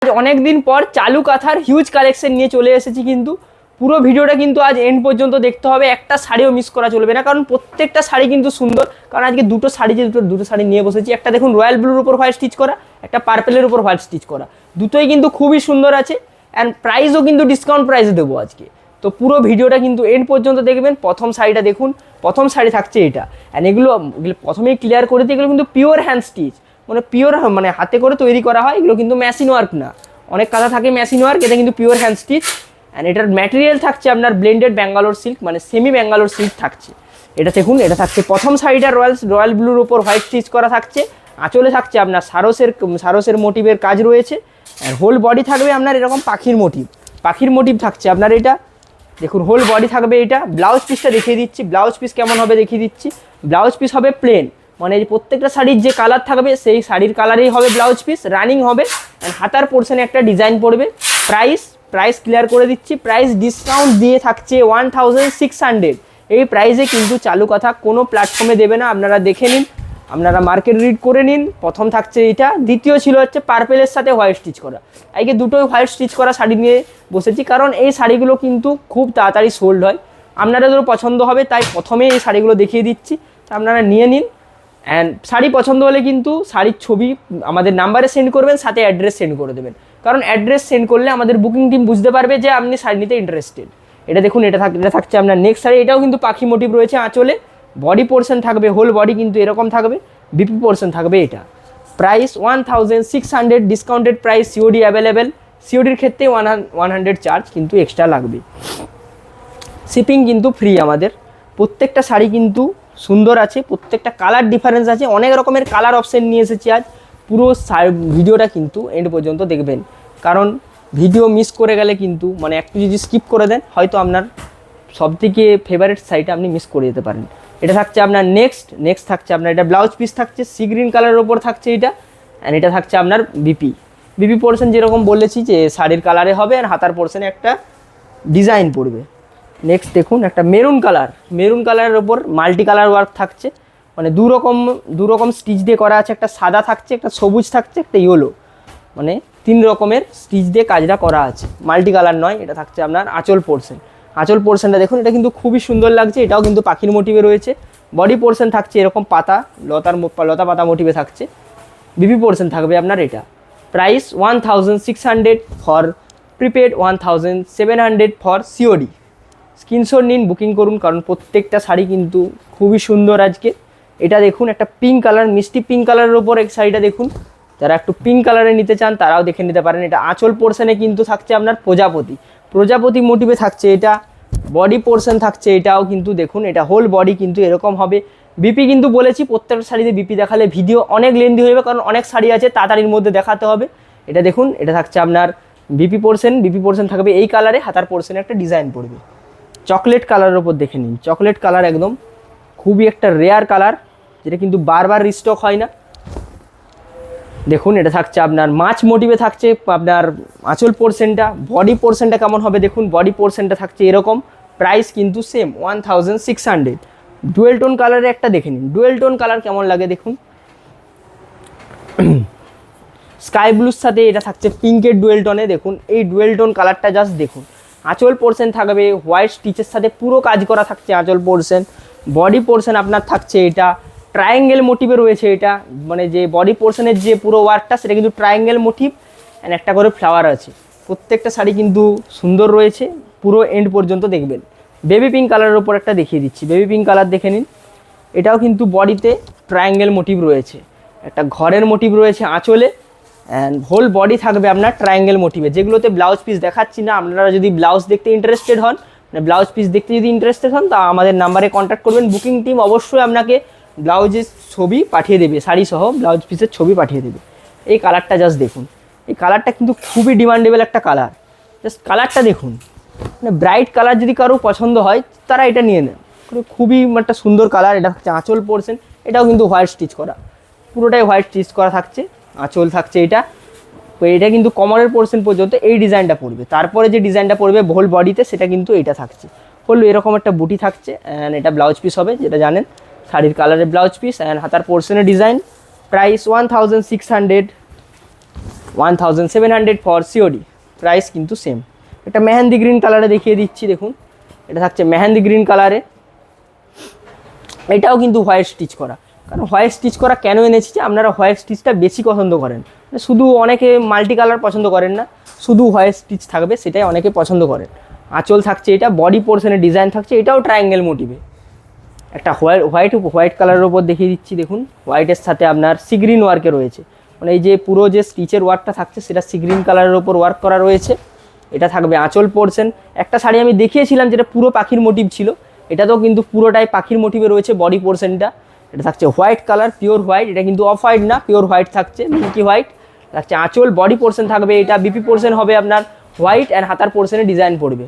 অনেক দিন পর চালু কাঁথার হিউজ কালেকশন নিয়ে চলে এসেছি, কিন্তু পুরো ভিডিওটা কিন্তু আজ এন্ড পর্যন্ত দেখতে হবে, একটা শাড়িও মিস করা চলবে না, কারণ প্রত্যেকটা শাড়ি কিন্তু সুন্দর। কারণ আজকে দুটো শাড়ি নিয়ে বসেছি, একটা দেখুন রয়্যাল ব্লুর উপর হোয়াইট স্টিচ করা, একটা পার্পেলের উপর হোয়াইট স্টিচ করা, দুটোই কিন্তু খুবই সুন্দর আছে। অ্যান্ড প্রাইসও কিন্তু ডিসকাউন্ট প্রাইসে দেবো আজকে। তো পুরো ভিডিওটা কিন্তু এন্ড পর্যন্ত দেখবেন। প্রথম শাড়িটা দেখুন, প্রথম শাড়ি থাকছে এটা। অ্যান্ড এগুলো প্রথমেই ক্লিয়ার করে দিই, এগুলো কিন্তু পিওর হ্যান্ড স্টিচ, মানে পিওর, মানে হাতে করে তৈরি করা হয়, এগুলো কিন্তু মেশিন ওয়ার্ক না। অনেক কাঁথা থাকে মেশিন ওয়ার্ক, এটা কিন্তু পিওর হ্যান্ড স্টিচ। অ্যান্ড এটার ম্যাটেরিয়াল থাকছে আপনার ব্লেন্ডেড ব্যাঙ্গালোর সিল্ক, মানে সেমি ব্যাঙ্গালোর সিল্ক থাকছে। এটা দেখুন, এটা থাকছে প্রথম শাড়িটা রয়্যাল ব্লুর উপর হোয়াইট স্টিচ করা থাকছে। আঁচলে থাকছে আপনার সারসের মোটিভের কাজ রয়েছে। আর হোল বডি থাকবে আপনার এরকম পাখির মোটিভ থাকছে আপনার। এটা দেখুন হোল বডি থাকবে। এটা ব্লাউজ পিসটা দেখিয়ে দিচ্ছি, ব্লাউজ পিস কেমন হবে দেখিয়ে দিচ্ছি। ব্লাউজ পিস হবে প্লেন, মানে প্রত্যেকটা শাড়ির যে কালার থাকবে সেই শাড়ির কালারেই হবে ব্লাউজ পিস, রানিং হবে। অ্যান্ড হাতার পোর্শনে একটা ডিজাইন পড়বে। প্রাইস ক্লিয়ার করে দিচ্ছি, প্রাইস ডিসকাউন্ট দিয়ে থাকছে 1600। এই প্রাইসে কিন্তু চালু কথা কোনো প্ল্যাটফর্মে দেবে না, আপনারা দেখে নিন, আপনারা মার্কেট রিড করে নিন। প্রথম থাকছে এটা, দ্বিতীয় ছিল হচ্ছে পার্পেলের সাথে হোয়াইট স্টিচ করা। আজকে দুটোই হোয়াইট স্টিচ করা শাড়ি নিয়ে বসেছি, কারণ এই শাড়িগুলো কিন্তু খুব তাড়াতাড়ি সোল্ড হয়, আপনাদেরও পছন্দ হবে, তাই প্রথমে এই শাড়িগুলো দেখিয়ে দিচ্ছি, আপনারা নিয়ে নিন। অ্যান্ড শাড়ি পছন্দ হলে কিন্তু শাড়ির ছবি আমাদের নাম্বারে সেন্ড করবেন, সাথে অ্যাড্রেস সেন্ড করে দেবেন, কারণ অ্যাড্রেস সেন্ড করলে আমাদের বুকিং টিম বুঝতে পারবে যে আপনি শাড়ি নিতে ইন্টারেস্টেড। এটা দেখুন, এটা থাকছে আপনার নেক্সট শাড়ি। এটাও কিন্তু পাখি মোটিভ রয়েছে আঁচলে। বডি পোর্শন থাকবে, হোল বডি কিন্তু এরকম থাকবে, বিপি পোর্শন থাকবে। এটা price 1600, discounted price, COD available. সিওডির ক্ষেত্রে 100 চার্জ কিন্তু এক্সট্রা লাগবে, শিপিং কিন্তু ফ্রি আমাদের। প্রত্যেকটা শাড়ি কিন্তু সুন্দর আছে, প্রত্যেকটা কালার ডিফারেন্স আছে, অনেক রকমের কালার অপশন নিয়ে এসেছি আজ। পুরো ভিডিওটা কিন্তু এন্ড পর্যন্ত দেখবেন, কারণ ভিডিও মিস করে গেলে কিন্তু, মানে একটু যদি স্কিপ করে দেন, হয়তো আপনার সবথেকে ফেভারিট শাড়িটা আপনি মিস করে যেতে পারেন। এটা থাকছে আপনার নেক্সট থাকছে আপনার, এটা ব্লাউজ পিস থাকছে সি গ্রিন কালারের ওপর থাকছে এটা। অ্যান্ড এটা থাকছে আপনার বিপি পোর্শন, যেরকম বলেছি যে শাড়ির কালারে হবে, আর হাতার পোর্শনে একটা ডিজাইন পড়বে। নেক্সট দেখুন, একটা মেরুন কালারের ওপর মাল্টি কালার ওয়ার্ক থাকছে, মানে দু রকম স্টিচ দিয়ে করা আছে, একটা সাদা থাকছে, একটা সবুজ থাকছে, একটা ইয়েলো, মানে 3 রকমের স্টিচ দিয়ে কাজটা করা আছে, মাল্টি কালার নয়। এটা থাকছে আপনার আঁচল পোর্শনটা দেখুন, এটা কিন্তু খুবই সুন্দর লাগছে, এটাও কিন্তু পাখির মোটিভে রয়েছে। বডি পোর্শন থাকছে এরকম লতা পাতা মোটিভে থাকছে। বিপি পোর্শন থাকবে আপনার। এটা price 1600 for prepaid, 1700 for COD. Screenshot নিন, বুকিং করুন, কারণ প্রত্যেকটা শাড়ি কিন্তু খুবই সুন্দর আজকে। এটা দেখুন, একটা পিঙ্ক কালার, মিষ্টি পিঙ্ক কালারের ওপর এক শাড়িটা দেখুন, যারা একটু পিঙ্ক কালারে নিতে চান তারাও দেখে নিতে পারেন। এটা আঁচল পোর্শনে কিন্তু থাকছে আপনার প্রজাপতি মোটিভে থাকছে। এটা বডি পোর্শন থাকছে, এটাও কিন্তু দেখুন, এটা হোল বডি কিন্তু এরকম হবে। বিপি কিন্তু বলেছি, প্রত্যেকটা শাড়িতে বিপি দেখালে ভিডিও অনেক লেন্দি হয়ে যাবে, কারণ অনেক শাড়ি আছে, তাড়াতাড়ির মধ্যে দেখাতে হবে। এটা দেখুন, এটা থাকছে আপনার বিপি পোর্শন থাকবে এই কালারে, হাতার পোর্শনে একটা ডিজাইন পড়বে। চকলেট কালারের ওপর দেখে নিন, চকলেট কালার একদম খুবই একটা রেয়ার কালার, যেটা কিন্তু বারবার রিস্টক হয় না। দেখুন, এটা থাকছে আপনার মাছ মোটিভে থাকছে আপনার আঁচল পোর্শনটা। বডি পোর্শনটা কেমন হবে দেখুন, বডি পোর্শনটা থাকছে এরকম। প্রাইস কিন্তু সেম 1600। ডুয়েল টোন কালারে একটা দেখে নিন, ডুয়েল টোন কালার কেমন লাগে দেখুন। স্কাই ব্লুর সাথে এটা থাকছে পিঙ্কের ডুয়েল টোনে, দেখুন এই ডুয়েল টোন কালারটা জাস্ট দেখুন। আঁচল পোর্শন থাকবে হোয়াইট স্টিচের সাথে পুরো কাজ করা থাকছে আঁচল পোর্শন। বডি পোর্শন আপনার থাকছে এটা ট্রায়াঙ্গেল মোটিভে রয়েছে। এটা মানে যে বডি পোর্শনের যে পুরো ওয়ার্কটা, সেটা কিন্তু ট্রায়াঙ্গেল মোটিভ, অ্যান্ড একটা করে ফ্লাওয়ার আছে। প্রত্যেকটা শাড়ি কিন্তু সুন্দর রয়েছে, পুরো এন্ড পর্যন্ত দেখবেন। বেবি পিঙ্ক কালারের ওপর একটা দেখিয়ে দিচ্ছি, বেবি পিঙ্ক কালার দেখে নিন। এটাও কিন্তু বডিতে ট্রায়াঙ্গেল মোটিভ রয়েছে, একটা ঘরের মোটিভ রয়েছে আঁচলে, অ্যান্ড হোল বডি থাকবে আপনার ট্রায়াঙ্গেল মোটিভে। যেগুলোতে ব্লাউজ পিস দেখাচ্ছি না, আপনারা যদি ব্লাউজ দেখতে ইন্টারেস্টেড হন, মানে ব্লাউজ পিস দেখতে যদি ইন্টারেস্টেড হন, তা আমাদের নাম্বারে কন্ট্যাক্ট করবেন। বুকিং টিম অবশ্যই আপনাকে ব্লাউজের ছবি পাঠিয়ে দেবে, শাড়ি সহ ব্লাউজ পিসের ছবি পাঠিয়ে দেবে। এই কালারটা জাস্ট দেখুন, এই কালারটা কিন্তু খুবই ডিমান্ডেবল একটা কালার। জাস্ট কালারটা দেখুন, মানে ব্রাইট কালার যদি কারো পছন্দ হয় তারা এটা নিয়ে নেন, খুবই একটা সুন্দর কালার। এটা হচ্ছে আঁচল পোর্শন, এটাও কিন্তু হোয়াইট স্টিচ করা, পুরোটাই হোয়াইট স্টিচ করা থাকছে। আঁচল থাকছে এটা, তো এটা কিন্তু কমরের পোর্শন পর্যন্ত এই ডিজাইনটা পড়বে। তারপরে যে ডিজাইনটা পড়বে হোল বডিতে, সেটা কিন্তু এটা থাকছে। হলো এরকম একটা বুটি থাকছে, অ্যান্ড এটা ব্লাউজ পিস হবে, যেটা জানেন শাড়ির কালারের ব্লাউজ পিস, অ্যান্ড হাতার পোর্শনের design. Price 1600, 1700 for COD, price কিন্তু সেম। এটা মেহেন্দি গ্রিন কালারে দেখিয়ে দিচ্ছি, দেখুন এটা থাকছে মেহেন্দি গ্রিন কালারে। এটাও কিন্তু হোয়াইট স্টিচ করা, কারণ হোয়াইট স্টিচ করা কেন এনেছি যে আপনারা হোয়াইট স্টিচটা বেশি পছন্দ করেন, শুধু অনেকে মাল্টি কালার পছন্দ করেন না, শুধু হোয়াইট স্টিচ থাকবে সেটাই অনেকে পছন্দ করেন। আঁচল থাকছে, এটা বডি পোর্শনের ডিজাইন থাকছে, এটাও ট্রায়াঙ্গেল মোটিভে। একটা হোয়াইট কালারের ওপর দেখিয়ে দিচ্ছি, দেখুন হোয়াইটের সাথে আপনার সি গ্রিন ওয়ার্কে রয়েছে, মানে এই যে পুরো যে স্টিচের ওয়ার্কটা থাকছে সেটা সি গ্রিন কালারের ওপর ওয়ার্ক করা রয়েছে। এটা থাকবে আঁচল পোর্শন। একটা শাড়ি আমি দেখিয়েছিলাম যেটা পুরো পাখির মোটিভ ছিল, এটাতেও কিন্তু পুরোটাই পাখির মোটিভে রয়েছে বডি পোর্শনটা। এটা থাকছে হোয়াইট কালার, পিওর হোয়াইট, এটা কিন্তু অফ হোয়াইট না, পিওর হোয়াইট থাকছে, মিল্কি হোয়াইট থাকছে আঁচল। বডি পোর্শন থাকবে এটা, বিপি পোর্শন হবে আপনার হোয়াইট অ্যান্ড হাতার পোর্শনে ডিজাইন পড়বে।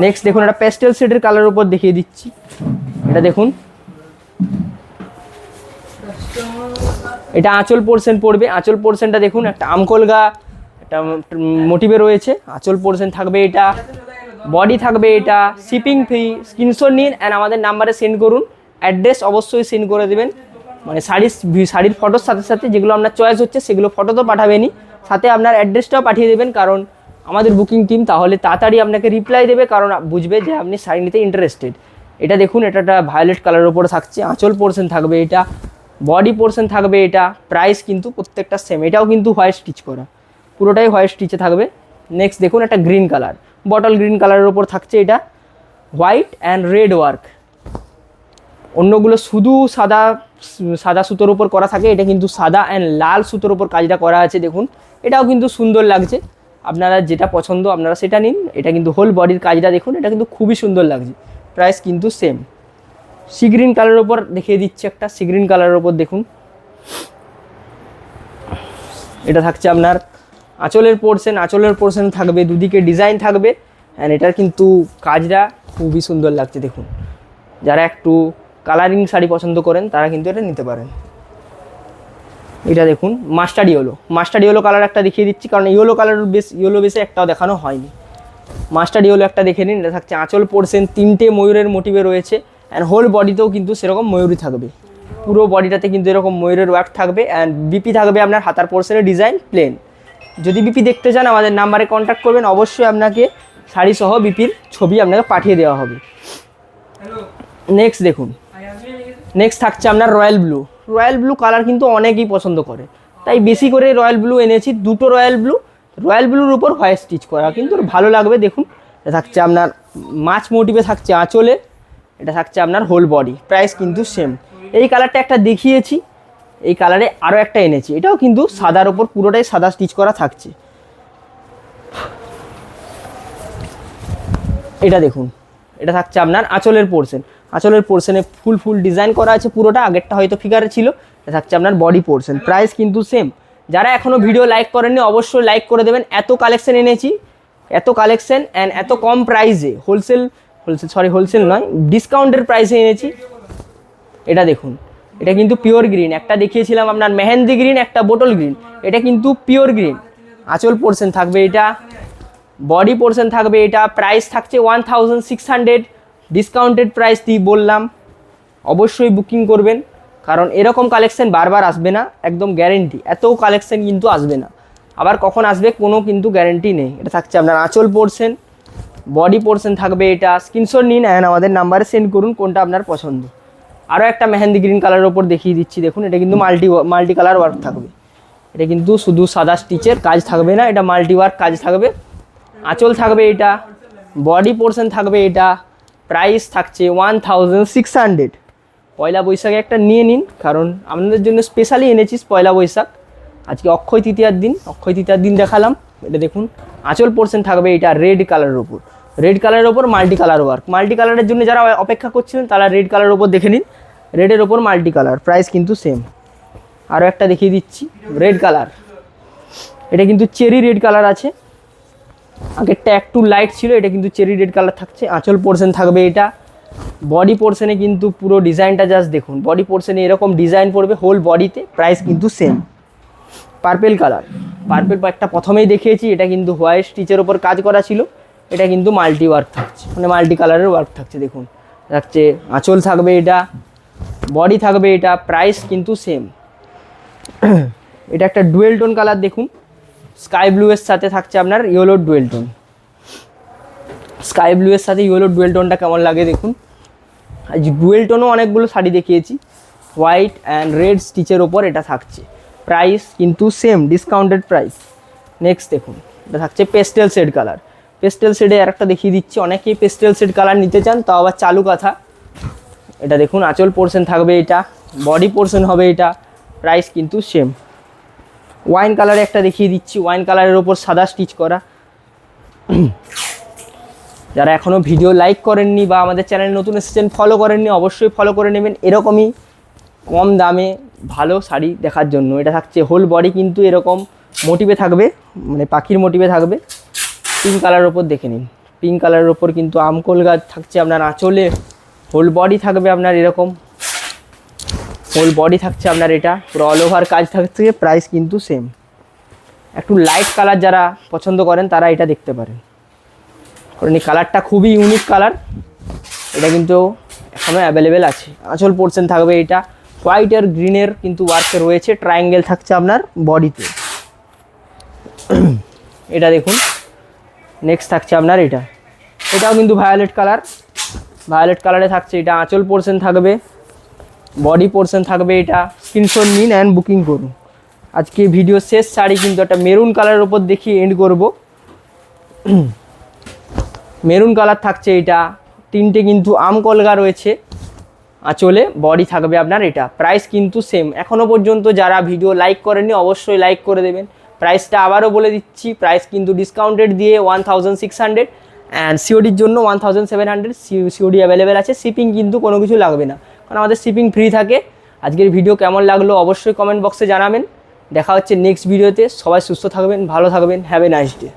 নেক্সট দেখুন একটা পেস্টেল শেডের কালার উপর দেখিয়ে দিচ্ছি, এটা দেখুন, এটা আঁচল পোর্শন পড়বে। আঁচল পোর্শনটা দেখুন একটা আমকলগা একটা মোটিভে রয়েছে, আঁচল পোর্শন থাকবে এটা, বডি থাকবে এটা, শিপিং ফ্রি। স্ক্রিনশট নিন অ্যান্ড আমাদের নাম্বারে সেন্ড করুন, অ্যাড্রেস অবশ্যই সেন্ড করে দেবেন, মানে শাড়ির ফটোর সাথে সাথে যেগুলো আপনার চয়েস হচ্ছে সেগুলো ফটো তো পাঠাবেনই, সাথে আপনার অ্যাড্রেসটাও পাঠিয়ে দেবেন, কারণ আমাদের বুকিং টিম তাহলে তাড়াতাড়ি আপনাকে রিপ্লাই দেবে, কারণ বুঝবে যে আপনি শাড়ি নিতে ইন্টারেস্টেড। এটা দেখুন, এটা একটা ভায়োলেট কালারের উপরে থাকছে, আঁচল পোর্শন থাকবে এটা, বডি পোর্শন থাকবে এটা, প্রাইস কিন্তু প্রত্যেকটা সেম। এটাও কিন্তু হোয়াইট স্টিচ করা, পুরোটাই হোয়াইট স্টিচে থাকবে। নেক্সট দেখুন একটা গ্রিন কালার, বটল গ্রিন কালারের উপর থাকছে, এটা হোয়াইট অ্যান্ড রেড ওয়ার্ক। অন্যগুলো শুধু সাদা সুতোর উপর করা থাকে, এটা কিন্তু সাদা অ্যান্ড লাল সুতোর উপর কাজটা করা আছে, দেখুন এটাও কিন্তু সুন্দর লাগছে। আপনারা যেটা পছন্দ আপনারা সেটা নিন। এটা কিন্তু হোল বডির কাজটা দেখুন, এটা কিন্তু খুবই সুন্দর লাগছে, প্রাইস কিন্তু সেম। সি গ্রিন কালারের উপর দেখিয়ে দিচ্ছে একটা, সি গ্রিন কালারের উপর দেখুন, এটা থাকছে আপনার আঁচলের পোর্শন। আঁচলের পোর্শন থাকবে, দুদিকে ডিজাইন থাকবে, অ্যান্ড এটার কিন্তু কাজটা খুবই সুন্দর লাগছে, দেখুন যারা একটু কালারিং শাড়ি পছন্দ করেন তারা কিন্তু এটা নিতে পারেন। এটা দেখুন মাস্টার্ড ইয়েলো কালার একটা দেখিয়ে দিচ্ছি, কারণ ইয়েলো বেসে একটাও দেখানো হয়নি। মাস্টার্ড ইয়েলো একটা দেখে নিন, এটা থাকছে আঁচল পোর্শন, 3টে ময়ূরের মোটিভে রয়েছে, অ্যান্ড হোল বডিতেও কিন্তু সেরকম ময়ূরই থাকবে, পুরো বডিটাতে কিন্তু এরকম ময়ূরের ওয়ার্ক থাকবে, অ্যান্ড বিপি থাকবে আপনার হাতার পোর্শনের ডিজাইন প্লেন। যদি বিপি দেখতে চান আমাদের নাম্বারে কন্ট্যাক্ট করবেন, অবশ্যই আপনাকে শাড়ি সহ বিপির ছবি আপনাকে পাঠিয়ে দেওয়া হবে। নেক্সট দেখুন, নেক্সট থাকছে আপনার রয়্যাল ব্লু কালার কিন্তু অনেকেই পছন্দ করে, তাই বেশি করে রয়্যাল ব্লু এনেছি, দুটো রয়্যাল ব্লুর উপর হোয়াইট স্টিচ করা, কিন্তু ভালো লাগবে। দেখুন এটা থাকছে আপনার মাছ মোটিভে থাকছে আঁচলে, এটা থাকছে আপনার হোল বডি, প্রাইস কিন্তু সেম। এই কালারটা একটা দেখিয়েছি, এই কালারে আরও একটা এনেছি, এটাও কিন্তু সাদার ওপর পুরোটাই সাদা স্টিচ করা থাকছে। এটা দেখুন, এটা থাকছে আপনার আঁচলের পোর্শনে ফুল ডিজাইন করা আছে পুরোটা, আগেরটা হয়তো ফিগারে ছিল, এটা থাকছে আপনার বডি পোর্শন, প্রাইস কিন্তু সেম। যারা এখনও ভিডিও লাইক করেননি অবশ্যই লাইক করে দেবেন, এত কালেকশন এনেছি, এত কালেকশন অ্যান্ড এত কম প্রাইসে, হোলসেল নয় ডিসকাউন্টের প্রাইসে এনেছি। এটা দেখুন, এটা কিন্তু পিওর গ্রিন, একটা দেখিয়েছিলাম আপনার মেহেন্দি গ্রিন, একটা বোটল গ্রিন, এটা কিন্তু পিওর গ্রিন। আঁচল পোর্শন থাকবে এটা, বডি পোর্শন থাকবে এটা, প্রাইস থাকছে 1600, ডিসকাউন্টেড প্রাইস দিয়ে বললাম। অবশ্যই বুকিং করবেন, কারণ এরকম কালেকশন বারবার আসবে না, একদম গ্যারেন্টি, এত কালেকশন কিন্তু আসবে না, আবার কখন আসবে কোনো কিন্তু গ্যারেন্টি নেই। এটা থাকছে আপনার আঁচল পোর্শন, বডি পোর্শন থাকবে এটা, স্ক্রিনশট নিন অ্যান্ড আমাদের নাম্বারে সেন্ড করুন কোনটা আপনার পছন্দ। আরও একটা মেহেন্দি গ্রিন কালারের ওপর দেখিয়ে দিচ্ছি, দেখুন এটা কিন্তু মাল্টি কালার ওয়ার্ক থাকবে, এটা কিন্তু শুধু সাদা স্টিচের কাজ থাকবে না, এটা মাল্টি ওয়ার্ক কাজ থাকবে। আঁচল থাকবে এটা, বডি পোর্শন থাকবে এটা, প্রাইস থাকছে 1600। পয়লা বৈশাখে একটা নিয়ে নিন, কারণ আপনাদের জন্য স্পেশালি এনেছি পয়লা বৈশাখ, আজকে অক্ষয় তৃতীয়ার দিন দেখালাম। এটা দেখুন আঁচল পোর্শন থাকবে এটা রেড কালারের ওপর মাল্টি কালার ওয়ার্ক। মাল্টি কালারের জন্য যারা অপেক্ষা করছিলেন তারা রেড কালারের ওপর দেখে নিন, রেডের ওপর মাল্টি কালার, প্রাইস কিন্তু সেম। আরও একটা দেখিয়ে দিচ্ছি রেড কালার, এটা কিন্তু চেরি রেড কালার আছে, আগেরটা একটু লাইট ছিল, এটা কিন্তু চেরি রেড কালার থাকছে। আঁচল পোর্শন থাকবে এটা, বডি পোর্শনে কিন্তু পুরো ডিজাইনটা জাস্ট দেখুন, বডি পোর্শনে এরকম ডিজাইন পড়বে হোল বডিতে, প্রাইস কিন্তু সেম। পার্পেল একটা প্রথমেই দেখিয়েছি, এটা কিন্তু হোয়াইট স্টিচের ওপর কাজ করা ছিল, এটা কিন্তু মাল্টি ওয়ার্ক থাকছে, মানে মাল্টি কালারের ওয়ার্ক থাকছে, দেখুন থাকছে আঁচল থাকবে এটা, বডি থাকবে এটা, প্রাইস কিন্তু সেম। এটা একটা ডুয়েল টোন কালার, দেখুন স্কাই ব্লু এর সাথে থাকছে আপনার yellow dual tone. Sky blue এর সাথে ইয়েলো ডুয়েল টোনটা কেমন লাগে দেখুন। আজ ডুয়েল টোনও অনেকগুলো শাড়ি দেখিয়েছি, হোয়াইট অ্যান্ড রেড স্টিচের ওপর এটা থাকছে। প্রাইস কিন্তু সেম, ডিসকাউন্টেড প্রাইস। নেক্সট দেখুন, এটা থাকছে পেস্টেল শেড কালার। পেস্টেল শেডে আর একটা দেখিয়ে দিচ্ছি, অনেকেই পেস্টেল শেড কালার নিতে চান, তাও আবার চালু কাঁথা। এটা দেখুন আঁচল পোর্শন থাকবে, এটা বডি পোর্শন হবে, এটা প্রাইস কিন্তু সেম। ওয়াইন কালারে একটা দেখিয়ে দিচ্ছি, ওয়াইন কালারের ওপর সাদা স্টিচ করা। যারা এখনও ভিডিও লাইক করেননি বা আমাদের চ্যানেল নতুন এসেছেন ফলো করেননি, অবশ্যই ফলো করে নেবেন এরকমই কম দামে ভালো শাড়ি দেখার জন্য। এটা থাকছে হোল বডি কিন্তু এরকম মোটিভে থাকবে, মানে পাখির মোটিভে থাকবে। পিঙ্ক কালারের ওপর দেখে নিন, পিঙ্ক কালারের ওপর কিন্তু আমকোল গাছ থাকছে আপনার আঁচলে। হোল বডি থাকবে আপনার এরকম, হোল বডি থাকছে আপনার এটা পুরো অল ওভার কাজ থাকছে। প্রাইস কিন্তু সেম। একটু লাইট কালার যারা পছন্দ করেন তারা এটা দেখতে পারেন, কারণ এই কালারটা খুবই ইউনিক কালার। এটা কিন্তু এখনও অ্যাভেলেবেল আছে। আঁচল পোর্শন থাকবে এটা হোয়াইট আর গ্রিনের কিন্তু ওয়ার্কে রয়েছে, ট্রায়াঙ্গেল থাকছে আপনার বডিতে। এটা দেখুন, নেক্সট থাকছে আপনার এটা, এটাও কিন্তু ভায়োলেট কালার। ভায়োলেট কালারে থাকছে এটা, আঁচল পোর্শন থাকবে, বডি পোর্শন থাকবে। এটা স্ক্রিনশট নিন অ্যান্ড বুকিং করুন। আজকে ভিডিও শেষ শাড়ি কিন্তু একটা মেরুন কালারের ওপর দেখিয়ে এন্ড করব। মেরুন কালার থাকছে এটা, তিনটে কিন্তু আম কলগা রয়েছে আঁচলে, বডি থাকবে আপনার এটা। প্রাইস কিন্তু সেম। এখনও পর্যন্ত যারা ভিডিও লাইক করেননি অবশ্যই লাইক করে দেবেন। প্রাইসটা আবারও বলে দিচ্ছি, প্রাইস কিন্তু ডিসকাউন্টেড দিয়ে 1600 অ্যান্ড সিওডির জন্য 1700। সিওডি অ্যাভেলেবেল আছে, শিপিং কিন্তু কোনো কিছু লাগবে না, কারণ আমাদের শিপিং ফ্রি থাকে। আজকের ভিডিও কেমন লাগলো অবশ্যই কমেন্ট বক্সে জানাবেন। দেখা হচ্ছে নেক্সট ভিডিওতে। সবাই সুস্থ থাকবেন, ভালো থাকবেন। Have a nice day.